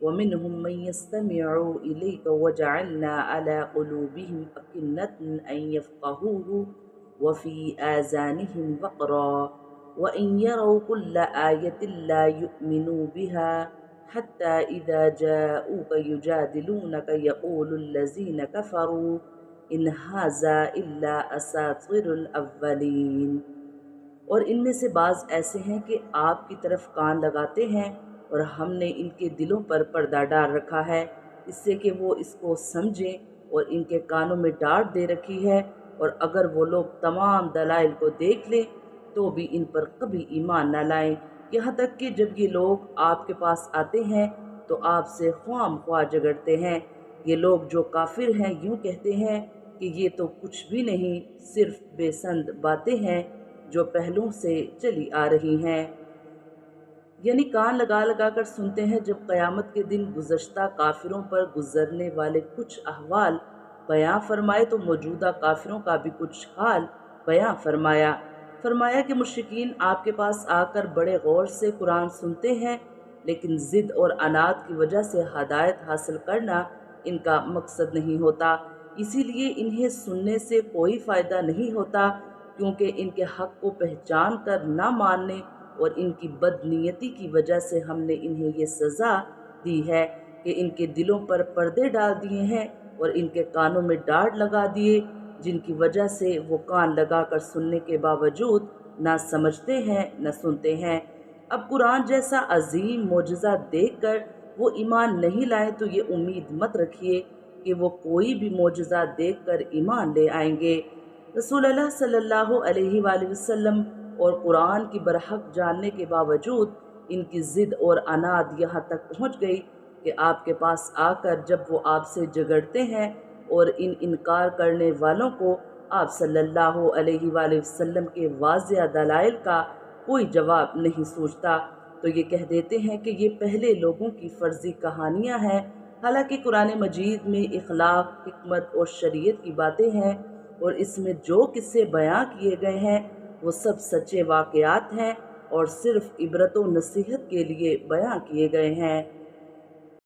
ومنهم من يستمع إليك وجعلنا على قلوبهم أكنة أن يفقهوه وفي آذانهم وقرا وإن يروا كل آية لا يؤمنوا بها حتى إذا جاءوك يجادلونك يقول الذين كفروا إن هذا إلا أساطير الأولين۔ اور ان میں سے بعض ایسے ہیں کہ آپ کی طرف کان لگاتے ہیں اور ہم نے ان کے دلوں پر پردہ ڈال رکھا ہے اس سے کہ وہ اس کو سمجھیں، اور ان کے کانوں میں ڈاڑھ دے رکھی ہے، اور اگر وہ لوگ تمام دلائل کو دیکھ لیں تو بھی ان پر کبھی ایمان نہ لائیں، یہاں تک کہ جب یہ لوگ آپ کے پاس آتے ہیں تو آپ سے خواہ خواہ جھگڑتے ہیں۔ یہ لوگ جو کافر ہیں یوں کہتے ہیں کہ یہ تو کچھ بھی نہیں، صرف بے سند باتیں ہیں جو پہلوں سے چلی آ رہی ہیں۔ یعنی کان لگا لگا کر سنتے ہیں۔ جب قیامت کے دن گزشتہ کافروں پر گزرنے والے کچھ احوال بیان فرمائے تو موجودہ کافروں کا بھی کچھ حال بیان فرمایا کہ مشرکین آپ کے پاس آ کر بڑے غور سے قرآن سنتے ہیں، لیکن ضد اور عناد کی وجہ سے ہدایت حاصل کرنا ان کا مقصد نہیں ہوتا، اسی لیے انہیں سننے سے کوئی فائدہ نہیں ہوتا، کیونکہ ان کے حق کو پہچان کر نہ ماننے اور ان کی بدنیتی کی وجہ سے ہم نے انہیں یہ سزا دی ہے کہ ان کے دلوں پر پردے ڈال دیے ہیں اور ان کے کانوں میں ڈاڑھ لگا دیے، جن کی وجہ سے وہ کان لگا کر سننے کے باوجود نہ سمجھتے ہیں نہ سنتے ہیں۔ اب قرآن جیسا عظیم معجزہ دیکھ کر وہ ایمان نہیں لائیں تو یہ امید مت رکھیے کہ وہ کوئی بھی معجزہ دیکھ کر ایمان لے آئیں گے۔ رسول اللہ صلی اللہ علیہ وآلہ وسلم اور قرآن کی برحق جاننے کے باوجود ان کی ضد اور عناد یہاں تک پہنچ گئی کہ آپ کے پاس آ کر جب وہ آپ سے جھگڑتے ہیں اور ان انکار کرنے والوں کو آپ صلی اللہ علیہ وآلہ وسلم کے واضح دلائل کا کوئی جواب نہیں سوچتا تو یہ کہہ دیتے ہیں کہ یہ پہلے لوگوں کی فرضی کہانیاں ہیں، حالانکہ قرآن مجید میں اخلاق، حکمت اور شریعت کی باتیں ہیں، اور اس میں جو قصے بیان کیے گئے ہیں وہ سب سچے واقعات ہیں اور صرف عبرت و نصیحت کے لیے بیان کیے گئے ہیں۔